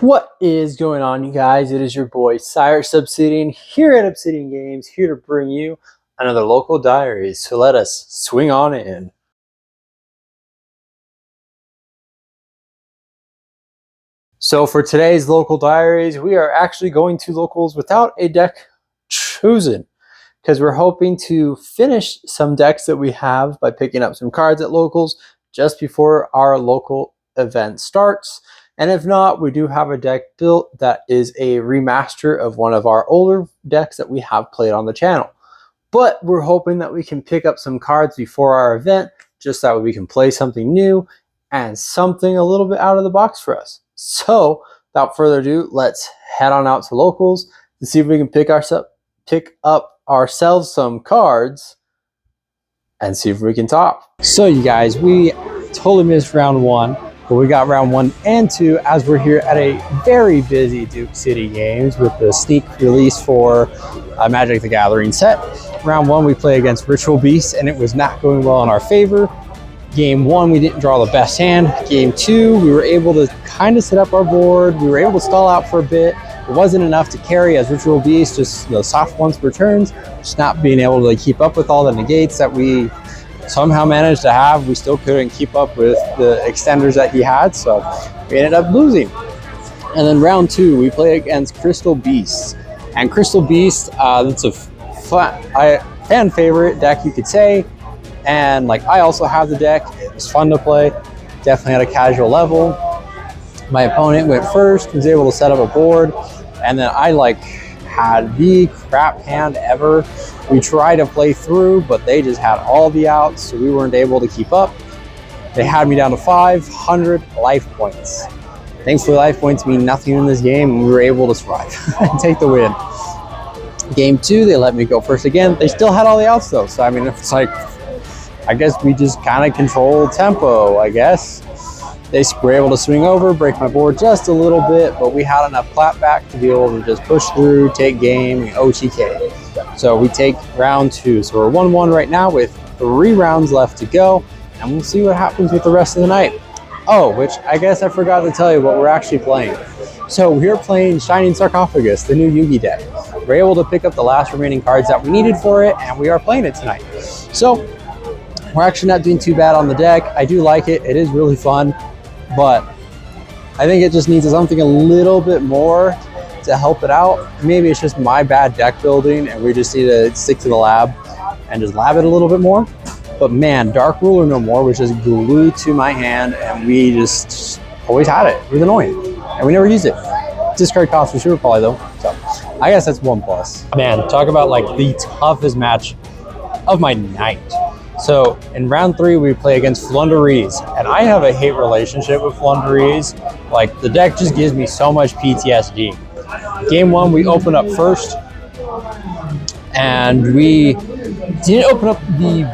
What is going on, you guys? It is your boy Cyrus Obsidian here at Obsidian Games, here to bring you another local diary. So let us swing on in. So for today's local diaries, we are actually going to locals without a deck chosen, because we're hoping to finish some decks that we have by picking up some cards at locals just before our local event starts. And if not, we do have a deck built that is a remaster of one of our older decks that we have played on the channel. But we're hoping that we can pick up some cards before our event, just that way we can play something new and something a little bit out of the box for us. So without further ado, let's head on out to locals to see if we can pick up ourselves some cards and see if we can top. So you guys, we totally missed round one, but we got round 1 and 2 as we're here at a very busy Duke City Games with the sneak release for Magic the Gathering set. Round 1 we play against Ritual Beast and it was not going well in our favor. Game 1 we didn't draw the best hand. Game 2 we were able to kind of set up our board. We were able to stall out for a bit. It wasn't enough to carry as Ritual Beast, just soft once per turns, just not being able to keep up with all the negates that we somehow managed to have. We still couldn't keep up with the extenders that he had, so we ended up losing. And then round 2 we play against Crystal Beast, and Crystal Beast, that's a fan favorite deck, you could say, and like I also have the deck. It was fun to play, definitely at a casual level. My opponent went first, was able to set up a board, and then I had the crap hand ever. We tried to play through, but they just had all the outs, so we weren't able to keep up. They had me down to 500 life points. Thankfully, life points mean nothing in this game, and we were able to survive and take the win. Game 2, they let me go first again. They still had all the outs though, so I mean, it's like, I guess we just kind of control tempo, I guess. They were able to swing over, break my board just a little bit, but we had enough clapback to be able to just push through, take game, and OTK. So we take round 2. So we're 1-1 right now with 3 rounds left to go, and we'll see what happens with the rest of the night. Oh, which I guess I forgot to tell you what we're actually playing. So we're playing Shining Sarcophagus, the new Yugi deck. We're able to pick up the last remaining cards that we needed for it, and we are playing it tonight. So we're actually not doing too bad on the deck. I do like it. It is really fun, but I think it just needs something a little bit more to help it out. Maybe it's just my bad deck building and we just need to stick to the lab and just lab it a little bit more. But man, Dark Ruler No More was just glued to my hand and we just always had it. It was annoying and we never used it. Discard cost for Super Poly though, so I guess that's 1+. Man, talk about like the toughest match of my night. So in round 3, we play against Flundereeze, and I have a hate relationship with Flundereeze. Like, the deck just gives me so much PTSD. Game 1, we open up first, and we didn't open up the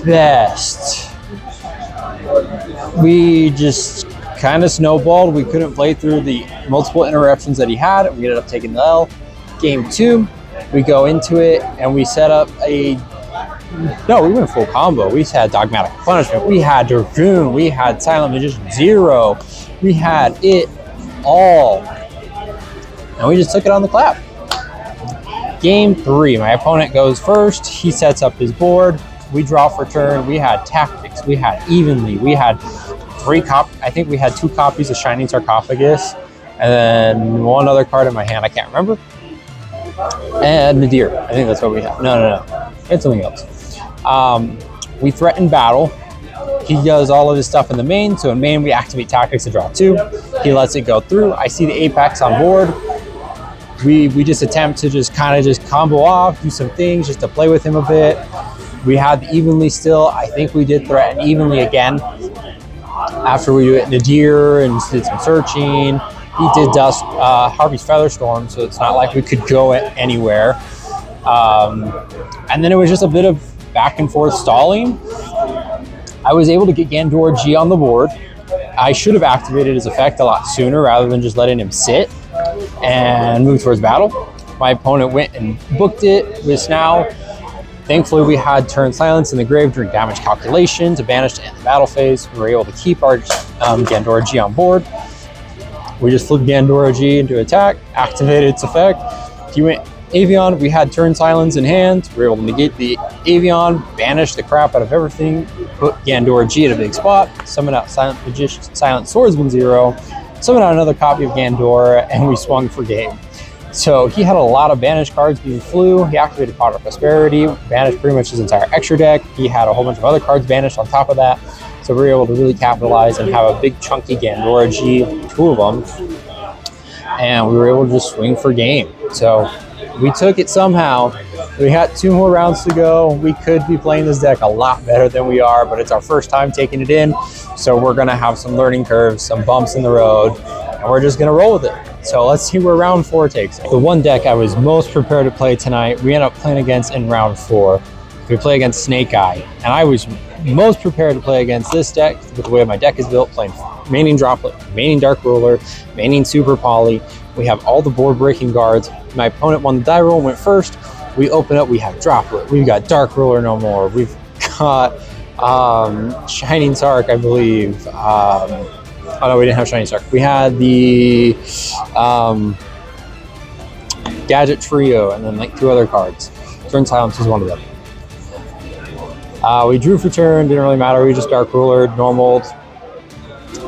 best. We just kind of snowballed. We couldn't play through the multiple interruptions that he had, and we ended up taking the L. Game 2, we go into it, and we set up no, we went full combo. We had Dogmatic Punishment, we had Dragoon, we had Silent Magician 0, we had it all. And we just took it on the clap. Game 3, my opponent goes first. He sets up his board. We draw for turn. We had Tactics, we had Evenly, we had I think we had 2 copies of Shining Sarcophagus, and then 1 other card in my hand, I can't remember. And Nadir, I think that's what we have. No. It's something else. We threaten battle. He does all of his stuff in the main. So in main, we activate Tactics to draw 2. He lets it go through. I see the Apex on board. We just attempt to just combo off, do some things just to play with him a bit. We had the Evenly still. I think we did threaten Evenly again after we did Nadir and did some searching. He did dust Harvey's Featherstorm, so it's not like we could go anywhere. And then it was just a bit of back and forth stalling. I was able to get Gandor G on the board. I should have activated his effect a lot sooner rather than just letting him sit and move towards battle. My opponent went and booked it with Snow. Thankfully, we had Turn Silence in the grave during damage calculation to banish to end the battle phase. We were able to keep our Gandor G on board. We just flipped Gandora G into attack, activated its effect. He went Avion. We had turn silence in hand. We were able to negate the Avion, banish the crap out of everything, put Gandora G at a big spot, summon out Silent Magician, Silent Swordsman 0, summon out another copy of Gandora, and we swung for game. So he had a lot of banished cards being flew. He activated Pot of Prosperity, banished pretty much his entire extra deck. He had a whole bunch of other cards banished on top of that. So we were able to really capitalize and have a big chunky Gandora G, 2 of them. And we were able to just swing for game. So we took it somehow. We had 2 more rounds to go. We could be playing this deck a lot better than we are, but it's our first time taking it in. So we're gonna have some learning curves, some bumps in the road, and we're just gonna roll with it. So let's see where round 4 takes us. The one deck I was most prepared to play tonight, we ended up playing against in round 4. We play against Snake Eye, and I was most prepared to play against this deck with the way my deck is built, playing Maining Droplet, Maining Dark Ruler, Maining Super Poly. We have all the board breaking guards. My opponent won the die roll, went first. We open up, we have Droplet, we've got Dark Ruler no more, we've got Shining Sark, I believe. Oh no, we didn't have Shining Sark. We had the Gadget Trio, and then like 2 other cards. Turn Silence was one of them. We drew for turn, didn't really matter. We just Dark Ruler, normaled,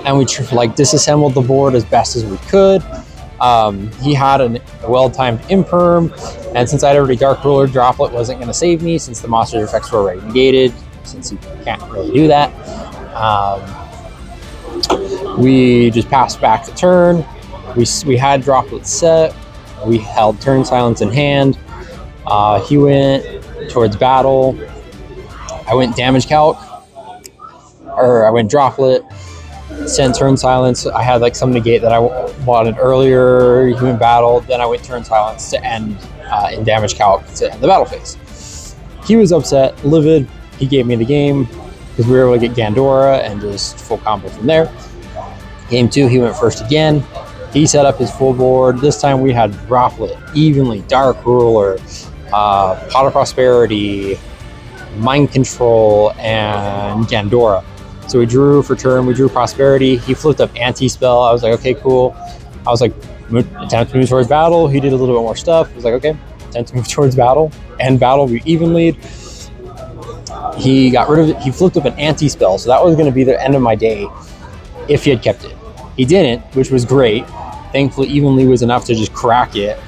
and we like disassembled the board as best as we could. He had a well-timed Imperm, and since I'd already Dark Ruler, Droplet wasn't going to save me since the monster's effects were already negated, since you can't really do that. We just passed back the turn. We had Droplet set. We held Turn Silence in hand. He went towards battle. I went Damage Calc, or I went Droplet, sent Turn Silence. I had like some negate that I wanted earlier. He went battle. Then I went Turn Silence to end in Damage Calc to end the battle phase. He was upset, livid. He gave me the game because we were able to get Gandora and just full combo from there. Game 2, he went first again. He set up his full board. This time we had Droplet, Evenly, Dark Ruler, Pot of Prosperity, Mind Control, and Gandora. So we drew for turn, we drew Prosperity. He flipped up Anti-Spell. I was like, okay, cool. I was like, attempt to move towards battle. He did a little bit more stuff. I was like, okay, attempt to move towards battle. End battle, we even lead. He got rid of it. He flipped up an Anti-Spell. So that was going to be the end of my day if he had kept it. He didn't, which was great. Thankfully, Evenly was enough to just crack it.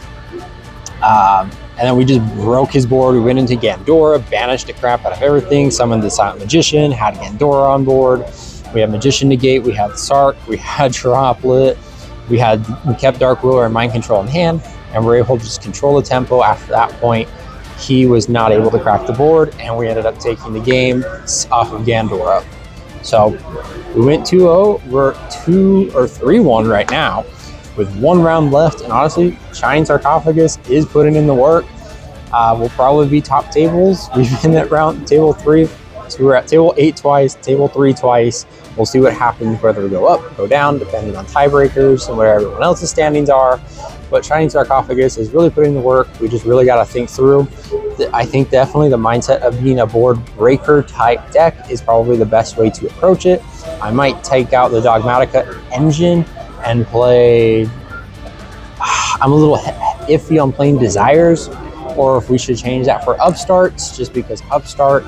And then we just broke his board. We went into Gandora, banished the crap out of everything, summoned the Silent Magician, had Gandora on board. We had Magician negate, we had Sark, we had Droplet, we kept Dark Ruler and Mind Control in hand, and we're able to just control the tempo. After that point, he was not able to crack the board, and we ended up taking the game off of Gandora. So we went 2-0. We're 2 or 3-1 right now with 1 round left. And honestly, Shining Sarcophagus is putting in the work. We'll probably be top tables. We've been at table 3. So we were at table 8 twice, table 3 twice. We'll see what happens, whether we go up, go down, depending on tiebreakers and what everyone else's standings are. But Shining Sarcophagus is really putting the work. We just really got to think through. I think definitely the mindset of being a board breaker type deck is probably the best way to approach it. I might take out the Dogmatica engine and play... I'm a little iffy on playing Desires, or if we should change that for Upstarts, just because Upstart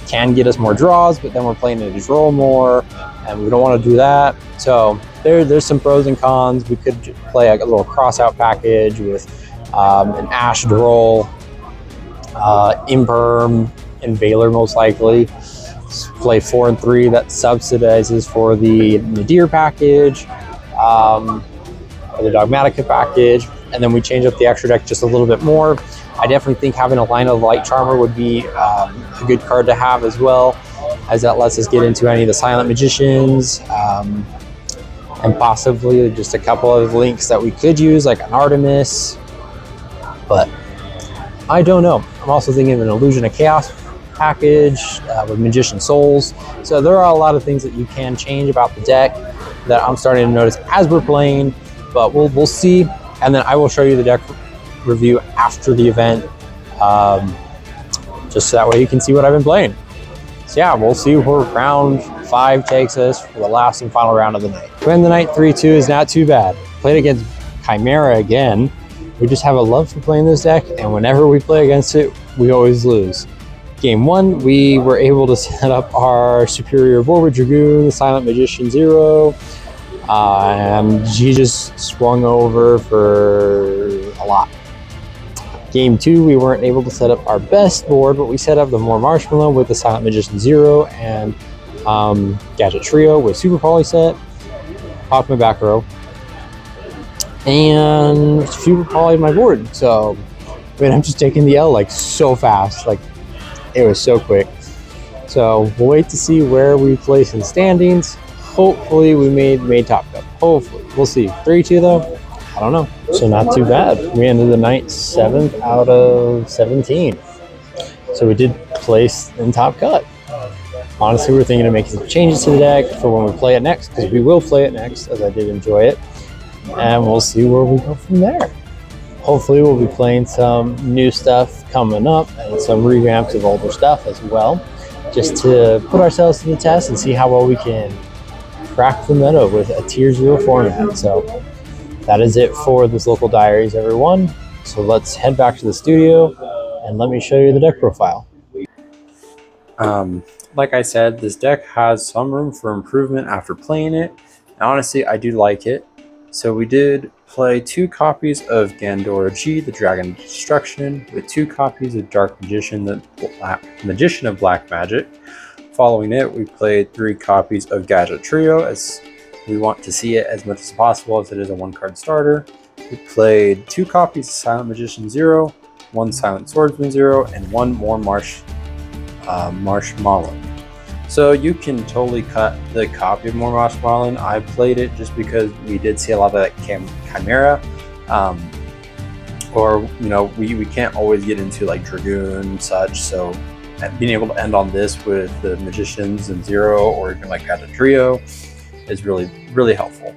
can get us more draws, but then we're playing it as roll more, and we don't want to do that. So there's some pros and cons. We could play a little crossout package with an Ash roll, Imperm, and Valor most likely. Play 4 and 3 that subsidizes for the Nadir package, or the Dogmatica package, and then we change up the extra deck just a little bit more. I definitely think having a line of Light Charmer would be a good card to have as well, as that lets us get into any of the Silent Magicians, and possibly just a couple of links that we could use, like an Artemis, but I don't know. I'm also thinking of an Illusion of Chaos package with Magician Souls. So there are a lot of things that you can change about the deck that I'm starting to notice as we're playing, but we'll see. And then I will show you the deck review after the event, just so that way you can see what I've been playing. So yeah, we'll see where round 5 takes us for the last and final round of the night. We end the night 3-2 is not too bad. Played against Chimera again. We just have a love for playing this deck, and whenever we play against it, we always lose. Game 1, we were able to set up our superior board with Dragoon, Silent Magician 0, and he just swung over for a lot. Game 2, we weren't able to set up our best board, but we set up the more Marshmallow with the Silent Magician 0 and Gadget Trio with Super Poly set. Popped my back row. And Super Poly my board. So, I mean, I'm just taking the L like so fast. Like, it was so quick. So, we'll wait to see where we place in standings. Hopefully, we made Top Cup. Hopefully. We'll see. 3-2 though? I don't know. So, not too bad. We ended the night 7th out of 17. So, we did place in Top Cut. Honestly, we're thinking of making some changes to the deck for when we play it next, because we will play it next, as I did enjoy it. And we'll see where we go from there. Hopefully we'll be playing some new stuff coming up and some revamps of older stuff as well, just to put ourselves to the test and see how well we can crack the meta with a tier 0 format. So that is it for this local diaries, everyone. So let's head back to the studio and let me show you the deck profile. Like I said, this deck has some room for improvement after playing it. And honestly, I do like it. So we did play 2 copies of Gandora G, the Dragon of Destruction, with 2 copies of Dark Magician, the Magician of Black Magic. Following it, we played 3 copies of Gadget Trio, as we want to see it as much as possible, as it is a 1-card starter. We played 2 copies of Silent Magician 0, 1 Silent Swordsman 0, and 1 more Marshmallow. So you can totally cut the copy of More Marshmallow. I played it just because we did see a lot of that Chimera. Or, you know, we can't always get into like Dragoon and such. So being able to end on this with the Magicians and 0 or even like Gadget Trio is really, really helpful.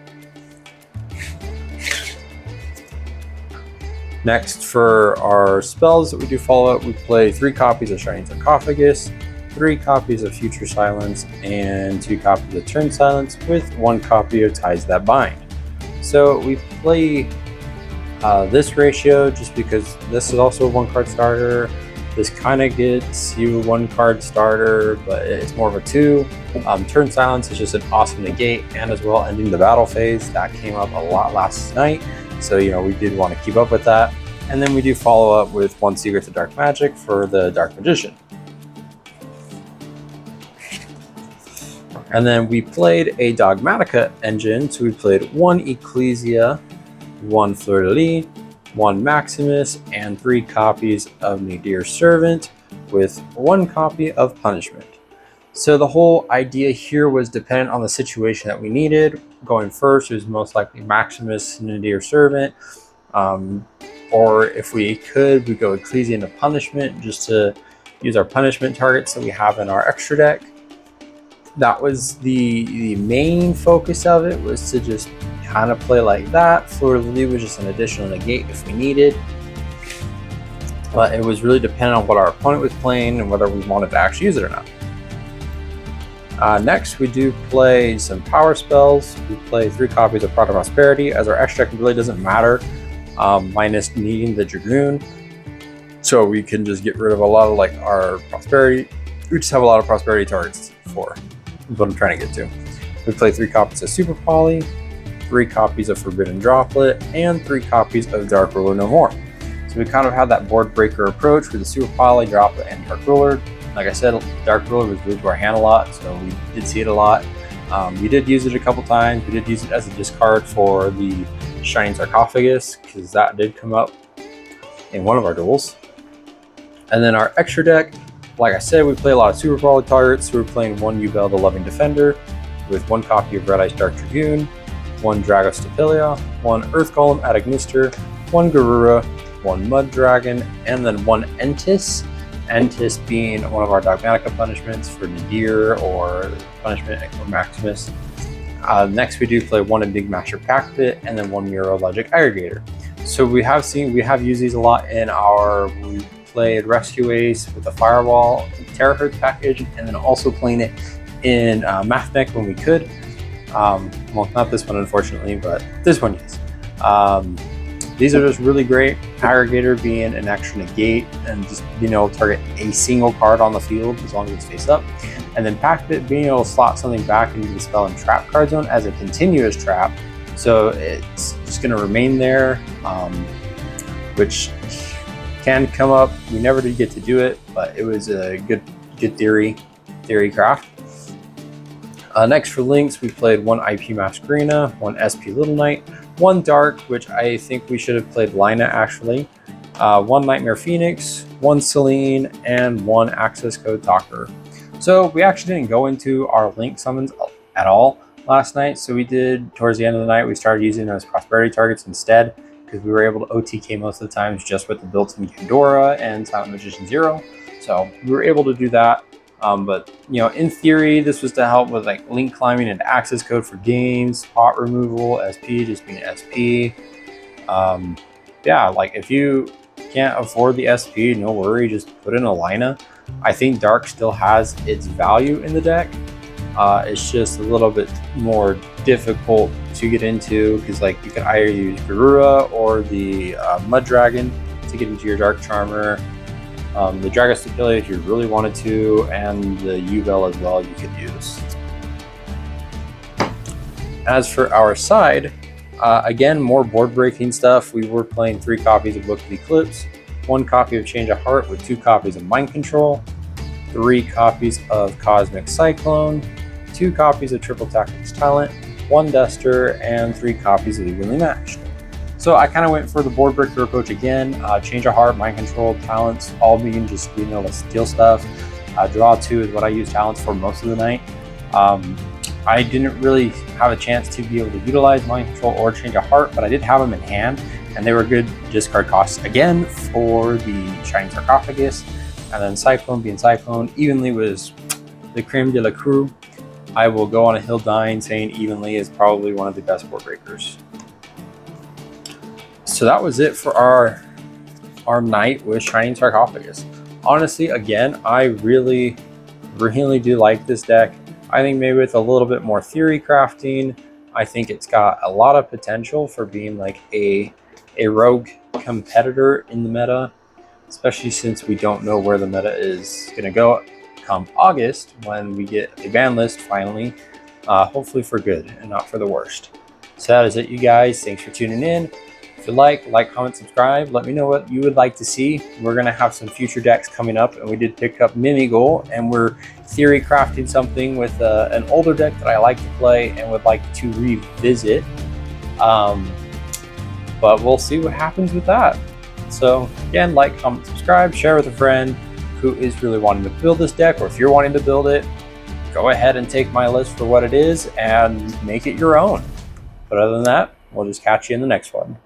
Next, for our spells that we do follow up, we play 3 copies of Shining Sarcophagus, 3 copies of Future Silence, and 2 copies of Turn Silence, with 1 copy of Ties That Bind. So we play this ratio just because this is also a 1-card starter. This kind of gets you a 1-card starter, but it's more of a 2. Turn Silence is just an awesome negate, and as well ending the battle phase. That came up a lot last night, so you know we did want to keep up with that. And then we do follow up with 1 Secrets of Dark Magic for the Dark Magician. And then we played a Dogmatica engine, so we played 1 Ecclesia, 1 Fleur-de-Lis, 1 Maximus, and 3 copies of Nadir Servant, with 1 copy of Punishment. So the whole idea here was dependent on the situation that we needed. Going first, it was most likely Maximus, Nadir Servant, or if we could, we go Ecclesia into Punishment, just to use our punishment targets that we have in our extra deck. That was the main focus of it, was to just kind of play like that. Fleur-de-Lis was just an additional negate if we needed. But it was really dependent on what our opponent was playing and whether we wanted to actually use it or not. Next, we do play some power spells. We play 3 copies of Prod of Prosperity, as our extra deck really doesn't matter, minus needing the Dragoon. So we can just get rid of a lot of like our prosperity. We just have a lot of prosperity targets for. Is what I'm trying to get to. We play 3 copies of Super Poly, 3 copies of Forbidden Droplet, and 3 copies of Dark Ruler No More. So we kind of had that board breaker approach with the Super Poly, Droplet, and Dark Ruler. Like I said, Dark Ruler was glued to our hand a lot, so we did see it a lot. We did use it a couple times. We did use it as a discard for the Shining Sarcophagus, because that did come up in one of our duels. And then our extra deck, like I said, we play a lot of Super Poly targets. So we're playing 1 Yubel the Loving Defender with 1 copy of Red Ice Dark Dragoon, 1 Dragos Stapelia, 1 Earth Golem Adagnister, 1 Garura, 1 Mud Dragon, and then 1 Entis. Entis being one of our Dogmatica punishments for Nadir or Punishment or Maximus. Next, we do play 1 Enigmaster Pack Pit and then 1 Miro Logic Aggregator. So we have used these a lot in our. We played Rescue Ace with the Firewall Terahertz package, and then also playing it in Math Deck when we could. Well, not this one, unfortunately, but this one, yes. These are just really great. Aggregator being an extra negate and just being able to target a single card on the field as long as it's face up. And then Pack Pit being able to slot something back into the spell and trap card zone as a continuous trap. So it's just going to remain there, which can come up. We never did get to do it, but it was a good theory craft. Next for links, we played one IP Masquerena, one SP Little Knight, one Dark, which I think we should have played Lina actually, one Nightmare Phoenix, one Celine, and one Access Code Talker. So we actually didn't go into our link summons at all last night. So we did, towards the end of the night, we started using those prosperity targets instead, because we were able to OTK most of the times just with the built-in Pandora and Silent Magician Zero. So we were able to do that. But you know, in theory, this was to help with like link climbing and access code for games, spot removal, SP just being SP. Yeah, like if you can't afford the SP, no worry, just put in a Lina. I think Dark still has its value in the deck. It's just a little bit more difficult to get into because like you can either use Garura or the Mud Dragon to get into your Dark Charmer. The Dragon Stipulate if you really wanted to, and the Yubel as well you could use. As for our side, again, more board breaking stuff. We were playing 3 copies of Book of Eclipse, 1 copy of Change of Heart with 2 copies of Mind Control, 3 copies of Cosmic Cyclone, 2 copies of Triple Tactics Talent, 1 Duster, and 3 copies of Evenly Matched. So I kind of went for the board breaker approach again. Change of Heart, Mind Control, Talents, all being just being able to steal stuff. Draw 2 is what I use Talents for most of the night. I didn't really have a chance to be able to utilize Mind Control or Change of Heart, but I did have them in hand, and they were good discard costs again for the Shining Sarcophagus. And then Cyclone being Cyclone, Evenly was the creme de la crew. I will go on a hill dying saying Evenly is probably one of the best board breakers. So that was it for our night with Shining Sarcophagus. Honestly, again, I really do like this deck. I think maybe with a little bit more theory crafting, I think it's got a lot of potential for being like a rogue competitor in the meta, especially since we don't know where the meta is going to go come August when we get a ban list finally, hopefully for good and not for the worst. So that is it, you guys. Thanks for tuning in. If you like, comment, subscribe. Let me know what you would like to see. We're going to have some future decks coming up, and we did pick up Mimigol, and we're theory crafting something with an older deck that I like to play and would like to revisit. But we'll see what happens with that. So again, comment, subscribe, share with a friend who is really wanting to build this deck, or if you're wanting to build it, go ahead and take my list for what it is and make it your own. But other than that, we'll just catch you in the next one.